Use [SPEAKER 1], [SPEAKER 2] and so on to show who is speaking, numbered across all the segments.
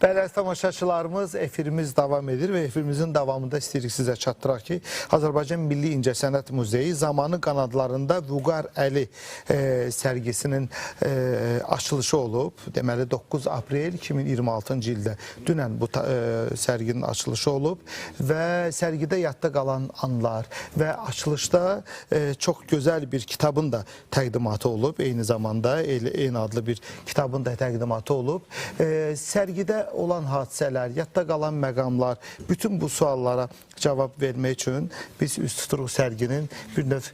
[SPEAKER 1] Bəli, tamaşaçılarımız, efirimiz davam edir və efirimizin davamında istəyirik sizə çatdıraq ki, Azərbaycan Milli İncəsənət Muzeyi Zamanın Qanadlarında Vüqar Əli sərgisinin açılışı olub. Deməli, 9 aprel 2026-cı ildə dünən bu sərginin açılışı olub və sərgidə yadda qalan anlar və açılışda çox gözəl bir kitabın da təqdimatı olub. Eyni zamanda eyni adlı bir kitabın da təqdimatı olub. Sərgidə olan hadisələr, yadda qalan məqamlar, bütün bu suallara cavab vermək üçün biz üst tuturuq sərginin bir növ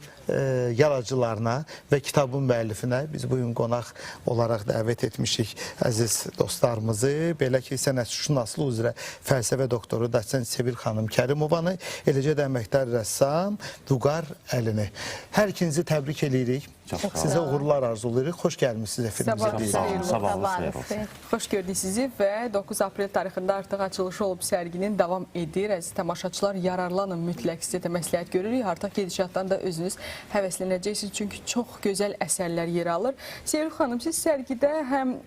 [SPEAKER 1] yaradıcılarına və kitabın müəllifinə biz bugün qonaq olaraq dəvət etmişik əziz dostlarımızı. Belə ki, sənətşünaslıq üzrə fəlsəfə doktoru Doçent Sevil xanım Kərimovanı, eləcə də əməkdar rəssam Vüqar Əlini. Hər ikinizi təbrik edirik. Sizə uğurlar arzuluyoruz. Xoş gəlmişsiniz efirimizə.
[SPEAKER 2] Sabahınız. Xoş gördük sizi və 9 aprel tarixində artıq açılışı olub sərginin davam edir. Əziz tamaşaçılar, yararlanın mütləq, sizə də məsləhət görürük. Artıq gedişatdan da özünüz həvəslənəcəksiniz, çünki çox gözəl əsərlər yer alır. Sevil xanım, siz sərgidə həm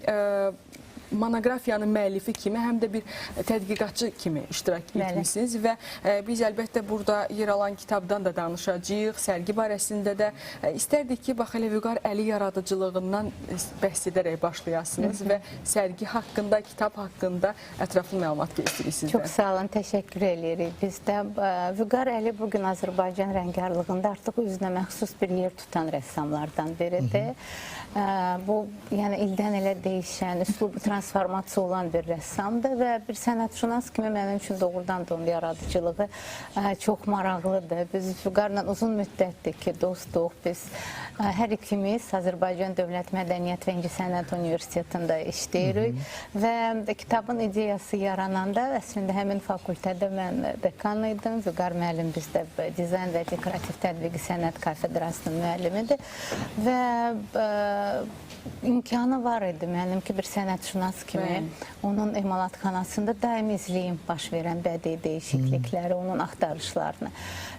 [SPEAKER 2] monoqrafiyanın müəllifi kimi, həm də bir tədqiqatçı kimi iştirak etmişsiniz və biz əlbəttə burada yer alan kitabdan da danışacağıq, sərgi barəsində də istərdik ki, bax elə Vüqar Əli yaradıcılığından bəhs edərək başlayasınız və sərgi haqqında, kitab haqqında ətraflı məlumat istəyirik sizdən.
[SPEAKER 3] Çox sağ olun, təşəkkür edirik. Bizdə Vüqar Əli bugün Azərbaycan rəngkarlığında artıq özünə məxsus bir yer tutan rəssamlardan biridir. Bu, yəni ildən ilə dəyişən, üslub transformasiya olan bir rəssamdır və bir sənətşünas kimi mənim üçün doğrudan da onun yaradıcılığı çox maraqlıdır. Biz Vüqarla uzun müddətdir ki, dostuq. Biz hər ikimiz Azərbaycan Dövlət Mədəniyyət və İncəsənət Universitetində işləyirik və kitabın ideyası yarananda əslində həmin fakültədə mən dekan idim. Vüqar müəllim bizdə dizayn və dekorativ tətbiqi sənət kafedrasının müəllimidir və imkanı var idi mənim ki, bir sənətşünas kimi onun emalatxanasında daim izləyim baş verən bədii dəyişiklikləri, onun axtarışlarını.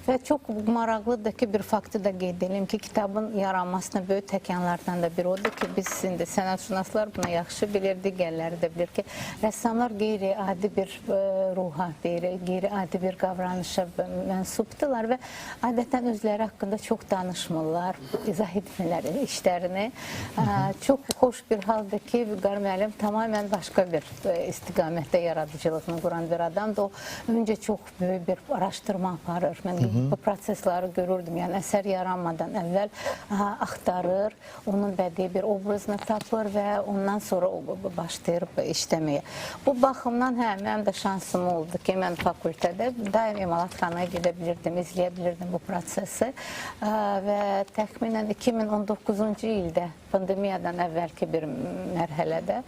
[SPEAKER 3] Və çox maraqlıdır ki, bir faktı da qeyd edelim ki, kitabın yaranmasına böyük təkanlardan da biri odur ki, biz indi sənətşünaslar buna yaxşı bilir, digərləri də bilir ki, rəssamlar qeyri-adi bir ruha, qeyri-adi bir qavranışa mənsubdurlar və adətən özləri haqqında çox danışmırlar, izah etmirlər işlərini. Çox xoş bir haldır ki, Vüqar müəllim tamamən başqa bir istiqamətdə yaradıcılığını quran bir adamdır. O öncə çox böyük bir araşdırma aparır. Mən bu prosesləri görürdüm. Yəni əsər yaranmadan əvvəl axtarır, onun bədii bir obrazını tapır və ondan sonra başlayır işləməyə. Bu baxımdan mənim də şansım oldu ki, mən fakültədə daim emalatxanaya gedə bilirdim, izləyə bilirdim bu prosesi və təxminən 2019-cu ildə pandemiyadan əvvəlki bir mərhələdə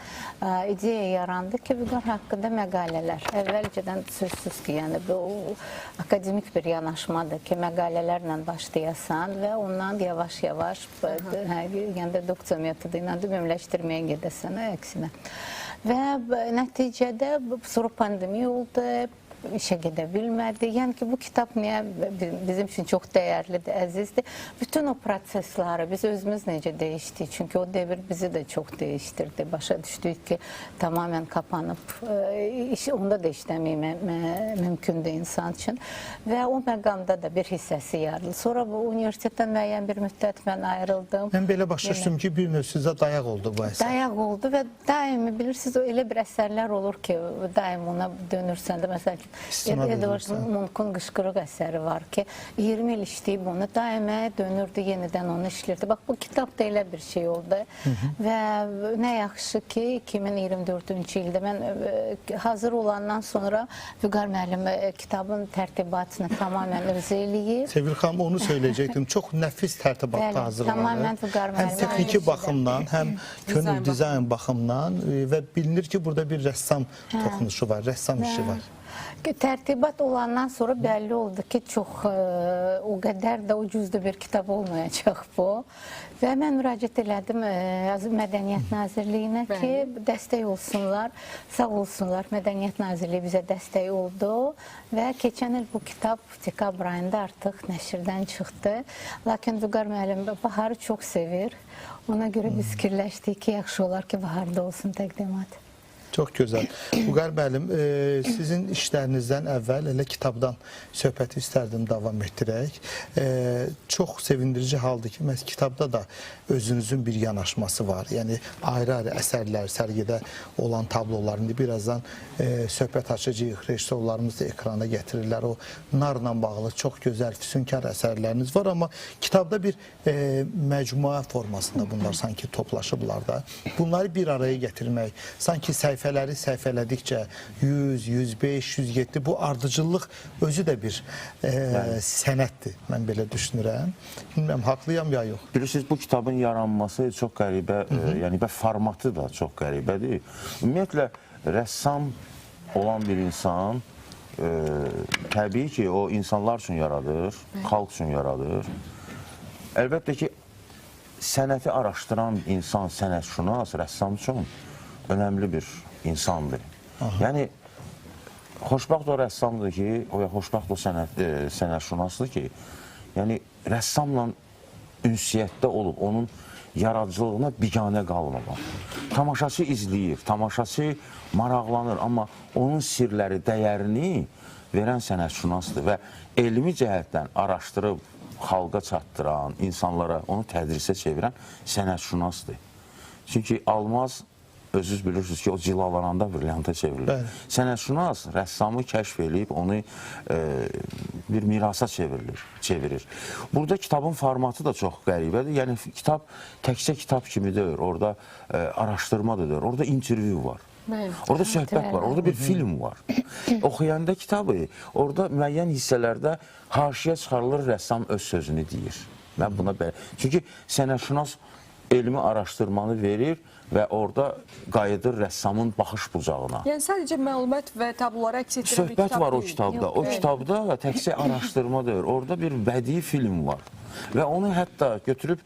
[SPEAKER 3] ideya yarandı ki, Vüqar haqqında məqalələr. Əvvəlcədən sözsüz ki, yəni bu akademik bir yanaşmadır ki, məqalələrlə başlayasan və ondan yavaş-yavaş yəni deduksiya metodu ilə ümumiləşdirməyə gedəsən, əksinə. Və nəticədə sonra pandemiya oldu, işə gedə bilmədi. Yəni ki, bu kitab niyə bizim üçün çox dəyərlidir, əzizdir. Bütün o prosesləri biz özümüz necə dəyişdik? Çünki o devir bizi də çox dəyişdirdi. Başa düşdük ki, tamamən kapanıb, onda da işləmək mümkündür insan üçün. Və o məqamda da bir hissəsi yarıldı. Sonra bu universitetdən müəyyən bir müddət mən ayrıldım.
[SPEAKER 1] Mən belə başa düşdüm ki, bir növ sizə dayaq oldu bu əsər.
[SPEAKER 3] Dayaq oldu və daimi bilirsiniz, elə bir əsərlər olur ki, daim ona dönürsən də, məsələn, Edward Munch'un Qışqırıq əsəri var ki, 20 il işləyib onu, daimə dönürdü, yenidən onu işləyirdi. Bax, bu kitab da elə bir şey oldu və nə yaxşı ki, 2024-cü ildə mən hazır olandan sonra Vüqar müəllim kitabın tərtibatını tamamən özü eləyib.
[SPEAKER 1] Sevil xanım, onu söyləyəcəkdim. Çox nəfis tərtibatda hazırlanır. Həm texniki baxımdan, həm könül dizayn baxımdan və bilinir ki, burada bir rəssam toxunuşu var, rəssam işi var.
[SPEAKER 3] Tərtibat olandan sonra bəlli oldu ki, çox o qədər də ucuzda bir kitab olmayacaq bu. Və mən müraciət elədim Mədəniyyət Nazirliyinə ki, dəstək olsunlar, sağ olsunlar. Mədəniyyət Nazirliyi bizə dəstək oldu və keçən il bu kitab dekabr ayında artıq nəşrdən çıxdı. Lakin Vüqar müəllim baharı çox sevir. Ona görə biz fikirləşdik ki, yaxşı olar ki, baharda olsun təqdimat.
[SPEAKER 1] Çox gözəl. Vüqar müəllim, sizin işlərinizdən əvvəl elə kitabdan söhbəti istərdim davam etdirək. Çox sevindirici haldır ki, məhz kitabda da özünüzün bir yanaşması var. Yəni ayrı-ayrı əsərlər, sərgidə olan tablolar. İndi birazdan söhbət açacağıq, rejissorlarımız da ekrana gətirirlər. O narla bağlı çox gözəl, füsunkar əsərləriniz var, amma kitabda bir məcmua formasında bunlar sanki toplaşıblar da. Bunları bir araya gətirmək, sanki səhifələri səhifələdikcə 100, 105, 107 bu ardıcıllıq özü də bir sənətdir, mən belə düşünürəm. Bilməm, haqlıyam ya yox?
[SPEAKER 4] Bilirsiniz, bu kitabın yaranması çox qəribə, yəni formatı da çox qəribədir. Ümumiyyətlə, rəssam olan bir insan təbii ki, o insanlar üçün yaradır, xalq üçün yaradır. Əlbəttə ki, sənəti araşdıran insan, sənətşünas, rəssam üçün önəmli bir insandır. Yəni, xoşbəxt o rəssamdır ki, o ya xoşbəxt o sənətşünasdır ki, yəni, rəssamla ünsiyyətdə olub, onun yaradıcılığına biganə qalmamaq. Tamaşaçı izləyir, tamaşaçı maraqlanır, amma onun sirləri, dəyərini verən sənətşünasdır və elmi cəhətdən araşdırıb, xalqa çatdıran, insanlara, onu tədrisə çevirən sənətşünasdır. Çünki almaz, özünüz bilirsiniz ki, o cilalananda brilyanta çevrilir. Sənətşünas rəssamı kəşf edib, onu bir mirasa çevirir. Burada kitabın formatı da çox qəribədir. Yəni, kitab təkcə kitab kimi deyil, orada araşdırma da deyil, orada intervyu var. Orada söhbət var, orada bir film var. Oxuyanda kitabı, orada müəyyən hissələrdə haşiyə çıxarılır, rəssam öz sözünü deyir. Mən buna belə... Çünki sənətşünas elmi araşdırmanı verir və orada qayıdır rəssamın baxış bucağına.
[SPEAKER 2] Yəni, sadəcə məlumat və tabloları əks etdirən bir kitab deyil.
[SPEAKER 4] Söhbət var o kitabda. O kitabda təkcə araşdırma deyil, orada bir bədii film var. Və onu hətta götürüb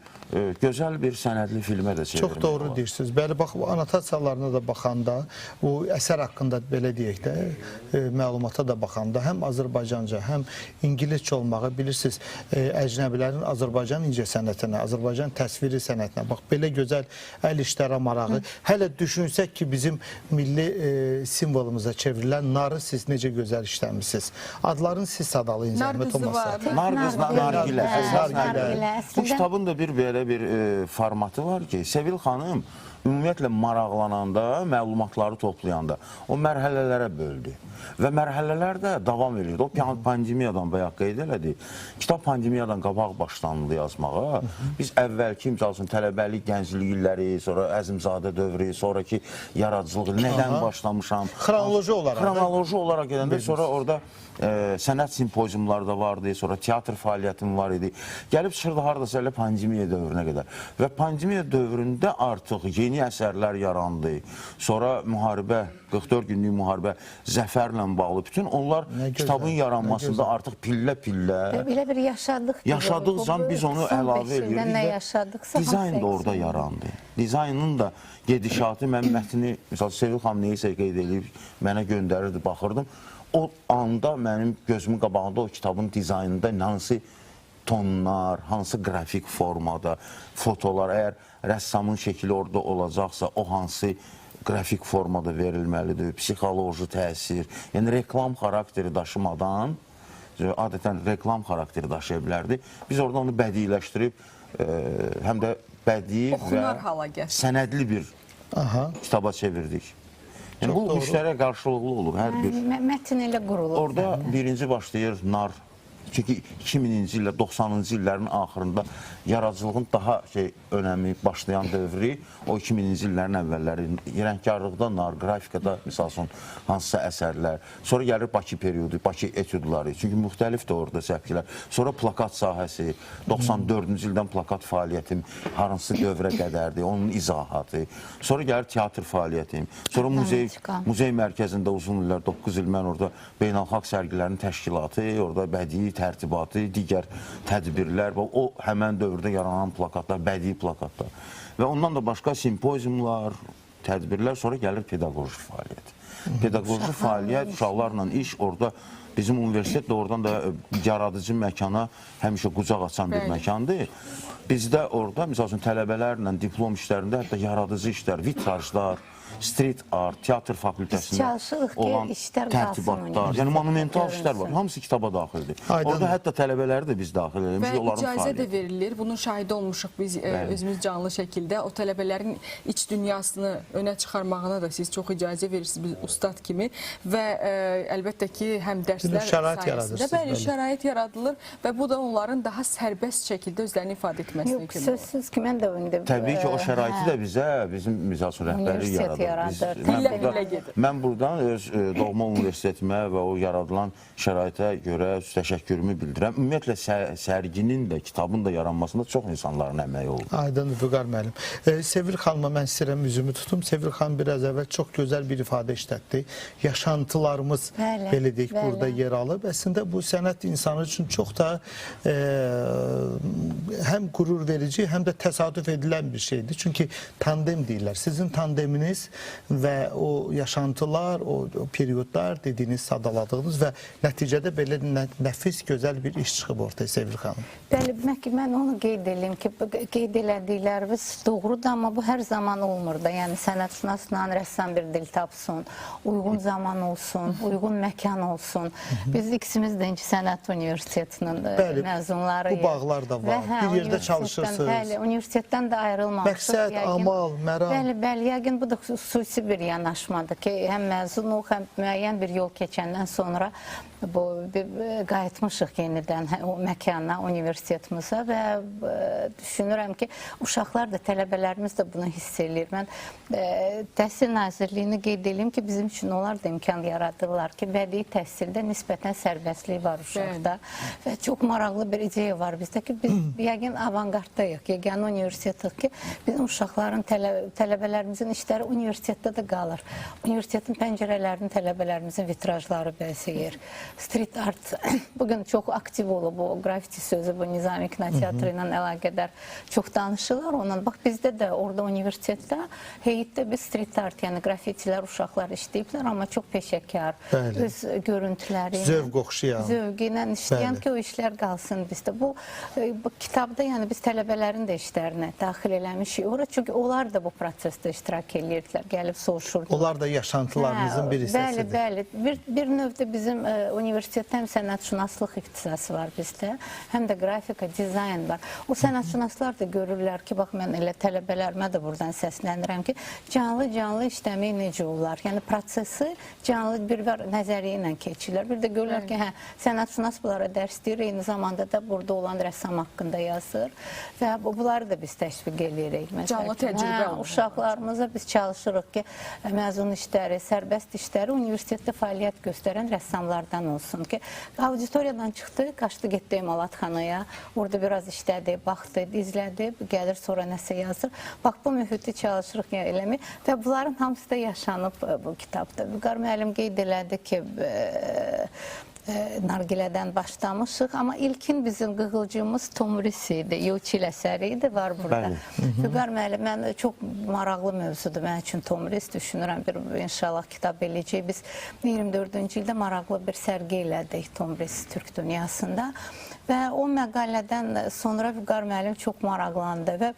[SPEAKER 4] gözəl bir sənədli filmə də çevirmək.
[SPEAKER 1] Çox doğru deyirsiniz. Bəli, bax, annotasiyyalarına da baxanda, bu əsər haqqında belə deyək də, məlumata da baxanda, həm Azərbaycanca, həm ingiliscə olmağı bilirsiniz, əcnəbilərin Azərbaycan incəsənətinə, Azərbaycan təsviri sənətinə, bax, belə gözəl əl işlərə marağı. Hələ düşünsək ki, bizim milli simvolumuza çevrilən narı siz necə gözəl işləmişsiniz. Adların siz sadalayın, zəhmət olmasa.
[SPEAKER 4] Nargilə. Bu kitabın da bir belə bir formatı var ki, Sevil xanım ümumiyyətlə maraqlananda, məlumatları toplayanda o mərhələlərə böldü. Və mərhələlər də davam edirdi. O pandemiyadan bayaq qeyd elədi. Kitab pandemiyadan qabaq başlandı yazmağa. Biz əvvəlki, misal üçün, tələbəlik, gənclik illəri, sonra Əzimzadə dövrü, sonraki yaradıcılıq, nədən başlamışam. Xronoloji olaraq gedəndə, sonra orada sənət simpoziumları da vardı, sonra teatr fəaliyyətim var idi. Gəlib çıxırdı haradasa elə pandemiya dövrünə qədər. Və pandemiya dövründə artıq yeni əsərlər yarandı. Sonra müharibə, 44 günlük müharibə, zəfərlə bağlı. Bütün onlar kitabın yaranmasında artıq pillə-pillə...
[SPEAKER 3] Belə bir yaşadıq.
[SPEAKER 4] Yaşadıqca biz onu əlavə edirdik. Dizayn da orada yarandı. Dizaynın da gedişatı, mən mətni, misal Sevil xanım neysə qeyd edib, mənə göndərirdi, baxırdım. O anda mənim gözümün qabağında o kitabın dizaynında hansı tonlar, hansı qrafik formada, fotolar, əgər rəssamın şəkili orada olacaqsa, o hansı qrafik formada verilməlidir, psixoloji təsir, yəni reklam xarakteri daşımadan, adətən reklam xarakteri daşıya bilərdi. Biz orada onu bədiləşdirib, həm də bədii və sənədli bir kitaba çevirdik. Yəni, bu müştərə qarşılıqlı olub, hər bir.
[SPEAKER 3] Mətin elə qurulub.
[SPEAKER 4] Orada birinci başlayır nar. Çünki 2000-ci illər, 90-cı illərin axırında yaradıcılığın daha önəmi başlayan dövrü, o 2000-ci illərin əvvəlləri, rəngkarlıqda nar, qrafikada, misal üçün, hansısa əsərlər. Sonra gəlir Bakı periodu, Bakı etüdları, çünki müxtəlifdir orada səpkilər. Sonra plakat sahəsi, 94-cü ildən plakat fəaliyyətim, hansı dövrə qədərdir, onun izahatı. Sonra gəlir teatr fəaliyyətim. Sonra muzey mərkəzində uzun illər, 9 il mən orada beynəlxalq sərgilərin təşkilatı, orada bədii tərtibatı, digər tədbirlər, o həmən dövrdə yaranan plakatlar, bədii plakatlar və ondan da başqa simpoziumlar, tədbirlər, sonra gəlir pedaqoji fəaliyyət. Pedaqoji fəaliyyət, uşaqlarla iş, orada bizim universitet də oradan da yaradıcı məkana həmişə qucaq açan bir məkandır. Bizdə orada, misal üçün, tələbələrlə diplom işlərində hətta yaradıcı işlər, vitrajlar, street art, teatr fakültəsində
[SPEAKER 3] çalışırıq ki,
[SPEAKER 4] olan
[SPEAKER 3] işlər qalsın
[SPEAKER 4] tərtibatlar,
[SPEAKER 3] universitetdə,
[SPEAKER 4] yəni monumental işlər var.
[SPEAKER 3] görünsün.
[SPEAKER 4] Hamısı kitaba daxildir.
[SPEAKER 1] Aydındır.
[SPEAKER 4] Orada hətta tələbələri də biz daxil
[SPEAKER 2] Və
[SPEAKER 4] edirik. Onların
[SPEAKER 2] icazə də
[SPEAKER 4] fəaliyyəti.
[SPEAKER 2] verilir. Bunun şahidi olmuşuq biz özümüz canlı şəkildə. O tələbələrin iç dünyasını önə çıxarmağına da siz çox icazə verirsiniz biz ustad kimi və əlbəttə ki, həm dərslər
[SPEAKER 1] şərait
[SPEAKER 2] sayəsində
[SPEAKER 1] yaradırsınız,
[SPEAKER 2] bəli,
[SPEAKER 1] bəli.
[SPEAKER 2] şərait yaradılır və bu da onların daha sərbəst şəkildə özlərini ifadə etməsinə
[SPEAKER 3] Yox,
[SPEAKER 2] kömək olur.
[SPEAKER 3] sözsüz ki, mən də indi
[SPEAKER 4] Təbii ki, o şəraiti də bizə, bizim misal üçün rəhbərlik
[SPEAKER 3] Universitet
[SPEAKER 4] yaradır.
[SPEAKER 3] yaradır.
[SPEAKER 2] Pillə-pillə gedir.
[SPEAKER 4] Mən buradan öz doğma universitetimə və o yaradılan şəraitə görə təşəkkürümü bildirirəm. Ümumiyyətlə, sərginin də, kitabın da yaranmasında çox insanların əməyi oldu.
[SPEAKER 1] Aydındır Vüqar müəllim. Sevil xanıma mən istəyirəm üzümü tutum. Sevil xanım biraz əvvəl çox gözəl bir ifadə işlətdi. Yaşantılarımız
[SPEAKER 3] Bəli,
[SPEAKER 1] belə deyək
[SPEAKER 3] bəli.
[SPEAKER 1] burada yer alıb. Əslində bu sənət insanı üçün çox da həm qürur verici, həm də təsadüf edilən bir şeydir. Çünki tandem deyirlər. Sizin tandeminiz və o yaşantılar, o periodlar dediyiniz, sadaladığınız və nəticədə belə nəfis, gözəl bir iş çıxıb ortaya Sevil xanım.
[SPEAKER 3] Bəli, mən onu qeyd edeyim ki, qeyd elədikləriniz doğrudur, amma bu hər zaman olmur da. Yəni sənətşünasla rəssam bir dil tapsın, uyğun zaman olsun, uyğun məkan olsun. Biz ikimiz də Sənət Universitetinin məzunlarıyıq.
[SPEAKER 1] Bu bağlar da var. Bir yerdə çalışırsınız.
[SPEAKER 3] Bəli, universitetdən də ayrılmamışıq.
[SPEAKER 1] Məqsəd, amal, məram.
[SPEAKER 3] Bəli, yəqin bu da xüsusi bir yanaşmadır ki, həm məzunuq, həm müəyyən bir yol keçəndən sonra qayıtmışıq yenidən o məkana, universitetimizə və düşünürəm ki, uşaqlar da, tələbələrimiz də bunu hiss edir. Mən Təhsil Nazirliyini qeyd edeyim ki, bizim üçün onlar da imkan yaradırlar ki, bədii təhsildə nisbətən sərbəstlik var uşaqda və çox maraqlı bir ideya var bizdə ki, biz yəqin avangardayıq, yeganə universitetıq ki, bizim uşaqların, tələbələrimizin işləri universitetdə də qalır. Universitetin pəncərələrini tələbələrimizin vitrajları bəzəyir. Street art bugün çox aktiv olub, o grafiti sözü, bu Nizami Kinoteatrı ilə əlaqədar çox danışırlar ondan. Bax, bizdə də orada universitetdə, heyətdə biz street art, yəni grafitilər, uşaqlar işləyiblər, amma çox peşəkar, öz görüntüləri,
[SPEAKER 1] zövq oxşayan,
[SPEAKER 3] zövqü ilə işləyən ki, o işlər qalsın bizdə. Bu kitabda, yəni biz tələbələrin də işlərini daxil eləmişik ora, çünki onlar da bu prosesdə iştirak edirdilər, gəlib soruşurdular.
[SPEAKER 1] onlar da yaşantılarımızın bir hissəsidir.
[SPEAKER 3] Bəli, bir növdə bizim universitetdə həm sənətşünaslıq ixtisası var bizdə, həm də qrafika, dizayn var. O sənətşünaslar da görürlər ki, bax, mən elə tələbələrimə də buradan səslənirəm ki, canlı işləmək necə olar? Yəni, prosesi canlı bir nəzəriyyə ilə keçirlər. Bir də görürlər ki, sənətşünas bunlara dərs deyir, eyni zamanda da burada olan rəssam haqqında yazır və bunları da biz təşviq edirik.
[SPEAKER 2] Canlı təcrübə olur.
[SPEAKER 3] Uşaqlarımıza biz çalışırıq ki, məzun işləri, sərbəst işləri universitetdə fəaliyyət göstərən rəssamlardan olsun ki, auditoriyadan çıxdı, qaçdı, getdi emalatxanaya, orada biraz işlədi, baxdı, izlədi, gəlir sonra nəsə yazır. Bax, bu mühiti çalışırıq eləmək və bunların hamısı da yaşanıb bu kitabda. Vüqar müəllim qeyd elədi ki, nargilədən başlamışıq, amma ilkin bizim qığılcımız Tomris idi, Yuçil əsəri idi, var burada. Vüqar müəllim, mən çox maraqlı mövzudur mən üçün Tomris, düşünürəm bir inşallah kitab eləyəcək. Biz 24-cü ildə maraqlı bir sərgi elədik Tomris Türk dünyasında və o məqalədən sonra Vüqar müəllim çox maraqlandı və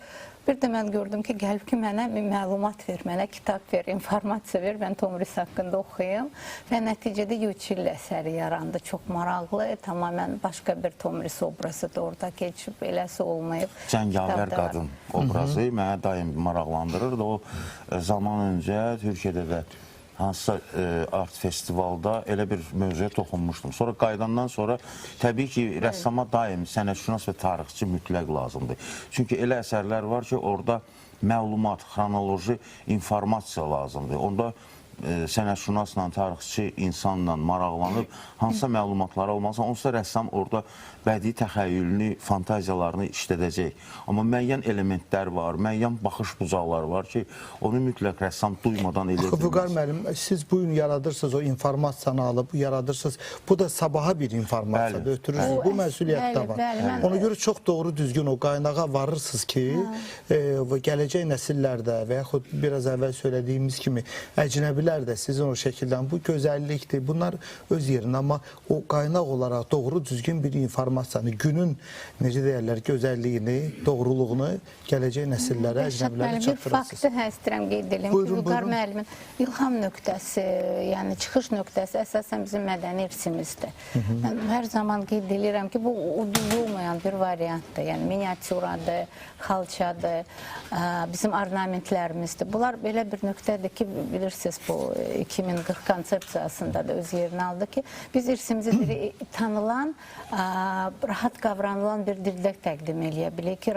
[SPEAKER 3] bir də mən gördüm ki, gəlib ki, mənə məlumat ver, mənə kitab ver, informasiya ver, mən Tomris haqqında oxuyum və nəticədə Yuçil əsəri yarandı. Çox maraqlı, tamamən başqa bir Tomris obrazı da orada keçib, eləsi olmayıb.
[SPEAKER 4] Cəngavər qadın obrazı mənə daim maraqlandırırdı. O zaman öncə Türkiyədə də hansısa art festivalda elə bir mövzuya toxunmuşdum. Sonra qayıdandan sonra təbii ki, rəssama daim sənətşünas və tarixçi mütləq lazımdır. Çünki elə əsərlər var ki, orada məlumat, xronoloji informasiya lazımdır. Onda sənətşünasla, tarixçi insanla maraqlanıb hansısa məlumatları olmazsa, onsuz da rəssam orada bədii təxəyyülünü, fantaziyalarını işlədəcək. Amma müəyyən elementlər var, müəyyən baxış bucaqları var ki, onu mütləq rəssam duymadan elə bilməz.
[SPEAKER 1] Vüqar müəllim, siz bu gün yaradırsınız, o informasiyanı alıb yaradırsınız. Bu da sabaha bir informasiyadır, ötürürsünüz. Bu məsuliyyət də var. Ona görə çox doğru, düzgün o qaynağa varırsınız ki, gələcək nəsillərdə və yaxud biraz əvvəl söylədiyimiz kimi əcnəbilər resimlər də sizin o şəkildən bu gözəllikdir. Bunlar öz yerində, amma o qaynaq olaraq doğru düzgün bir informasiyanı, günün necə deyirlər, gözəlliyini, doğruluğunu gələcək nəsillərə, əcnəbilərə
[SPEAKER 3] Bir
[SPEAKER 1] çatdırırsınız.
[SPEAKER 3] faktı istəyirəm qeyd edim ki,
[SPEAKER 1] Buyurun,
[SPEAKER 3] Vüqar
[SPEAKER 1] buyurun.
[SPEAKER 3] müəllimin ilham nöqtəsi, yəni çıxış nöqtəsi əsasən bizim mədəni irsimizdir. Mən hər zaman qeyd edirəm ki, bu udulmayan bir variantdır. Yəni miniatüradır, xalçadır, bizim ornamentlərimizdir. Bunlar belə bir nöqtədir ki, bilirsiniz, bu 2040 konsepsiyasında da öz yerini aldı ki, biz irsimizi tanılan, rahat qavranılan bir dildə təqdim eləyə bilir ki,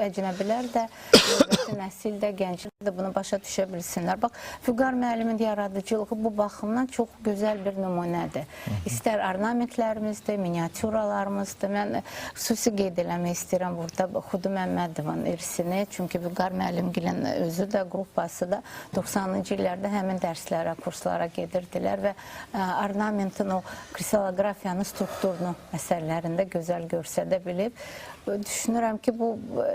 [SPEAKER 3] əcnəbilər də, növbəti nəsil də, gənclər də bunu başa düşə bilsinlər. Bax, Vüqar müəllimin yaradıcılığı bu baxımdan çox gözəl bir nümunədir. İstər ornamentlərimizdir, miniatüralarımızdır. Mən xüsusi qeyd eləmək istəyirəm burada Xudu Məmmədovun irsini. Çünki Vüqar müəllimgilin özü də, qrupası da 90-cı illərdə həmin dərslərə, kurslara gedirdilər və ornamentin o kristallografiyanın strukturunu əsərlərində gözəl görsədə bilib. Düşünürəm ki,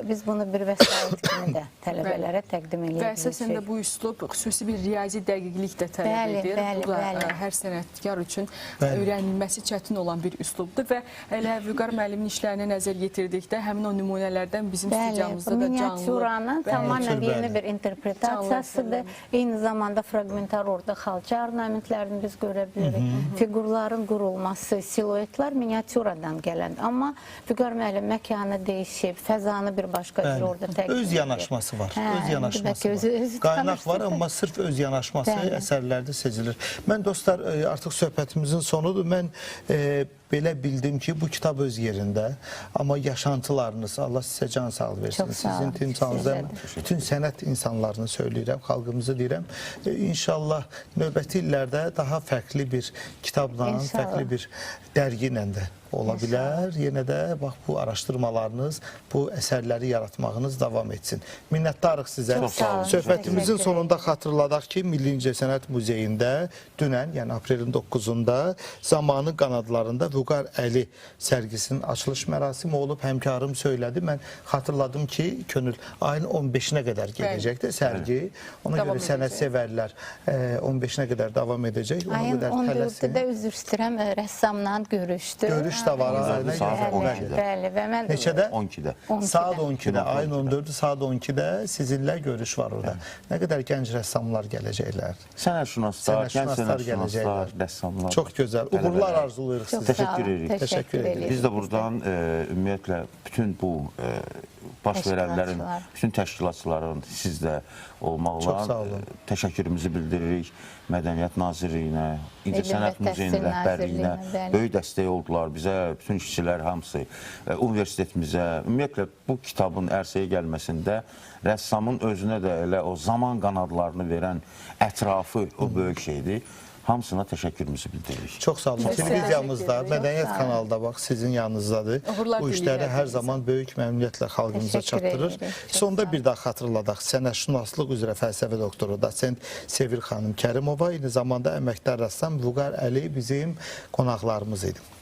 [SPEAKER 3] biz bunu bir vəsait kimi də tələbələrə təqdim
[SPEAKER 2] Və
[SPEAKER 3] edirik.
[SPEAKER 2] əsasən də bu üslub xüsusi bir riyazi dəqiqlik də tələb edir. Bu da hər sənətkar üçün öyrənilməsi çətin olan bir üslubdur və elə Vüqar müəllimin işlərinə nəzər yetirdikdə həmin o nümunələrdən bizim studiyamızda da canlı.
[SPEAKER 3] Miniatüranın tamamilə yeni bir interpretasiyasıdır. Eyni zamanda fragmentar orada xalça ornamentlərini biz görə bilirik. Fiqurların qurulması, siluetlər miniatüradan gələn. Amma Vüqar müəllim məkanı dəyişib, fəzanı bir başqa cür orada təqdim edir.
[SPEAKER 1] Öz yanaşması var. Öz yanaşması var. Qaynaq var, amma sırf öz yanaşması əsərlərdə sezilir. Mən dostlar, artıq söhbətimizin sonudur. Mən belə bildim ki, bu kitab öz yerində, amma yaşantılarınız, Allah sizə can sağlığı versin. Sizin timsalınızda bütün sənət insanlarını söyləyirəm, xalqımızı deyirəm. İnşallah növbəti illərdə daha fərqli bir kitabla, fərqli bir dərgi ilə də ola bilər. Yenə də bax bu araşdırmalarınız, bu əsərləri yaratmağınız davam etsin. Minnətdarıq sizə. Söhbətimizin sonunda xatırladaq ki, Milli İncəsənət Muzeyində dünən, yəni aprelin 9-unda Zamanı qanadlarında Vüqar Əli sərgisinin açılış mərasimi olub. Həmkarım söylədi. Mən xatırladım ki, könül ayın 15-nə qədər gedəcəkdir sərgi. Ona görə sənət sevərlər 15-nə qədər davam edəcək.
[SPEAKER 3] Ayın 14-də üzr istəyirəm, rəssamla görüşdü.
[SPEAKER 1] Görüş də var.
[SPEAKER 3] Bəli, və mən
[SPEAKER 1] neçədə?
[SPEAKER 4] 12-də.
[SPEAKER 1] Saat 12-də, ayın 14-ü saat 12-də sizinlə görüş var orada. Nə qədər gənc rəssamlar gələcəklər.
[SPEAKER 4] Sənətşünaslar, gənc sənətşünaslar, rəssamlar.
[SPEAKER 1] Çox gözəl. Uğurlar arzulayırıq sizə.
[SPEAKER 4] Təşəkkür edirik.
[SPEAKER 1] Təşəkkür edirik.
[SPEAKER 4] Biz də buradan ümumiyyətlə bütün bu baş verənlərin, bütün təşkilatçıların sizdə olmaqla təşəkkürümüzü bildiririk. Mədəniyyət Nazirliyinə, İncəsənət Muzeyinin rəhbərliyinə böyük dəstək oldular bizə, bütün işçilər hamısı, universitetimizə. Ümumiyyətlə, bu kitabın ərsəyə gəlməsində rəssamın özünə də elə o zaman qanadlarını verən ətrafı o böyük şeydir. Hamısına təşəkkürümüzü bildiririk.
[SPEAKER 1] Çox sağ olun. Televiziyamızda, Mədəniyyət kanalında bax sizin yanınızdadır. Bu işləri hər zaman böyük məmnuniyyətlə xalqımıza çatdırır. Sonda bir daha xatırladaq. Sənətşünaslıq üzrə fəlsəfə doktoru Dosent Sevil xanım Kərimova, eyni zamanda əməkdar rəssam Vüqar Əli bizim qonaqlarımız idi.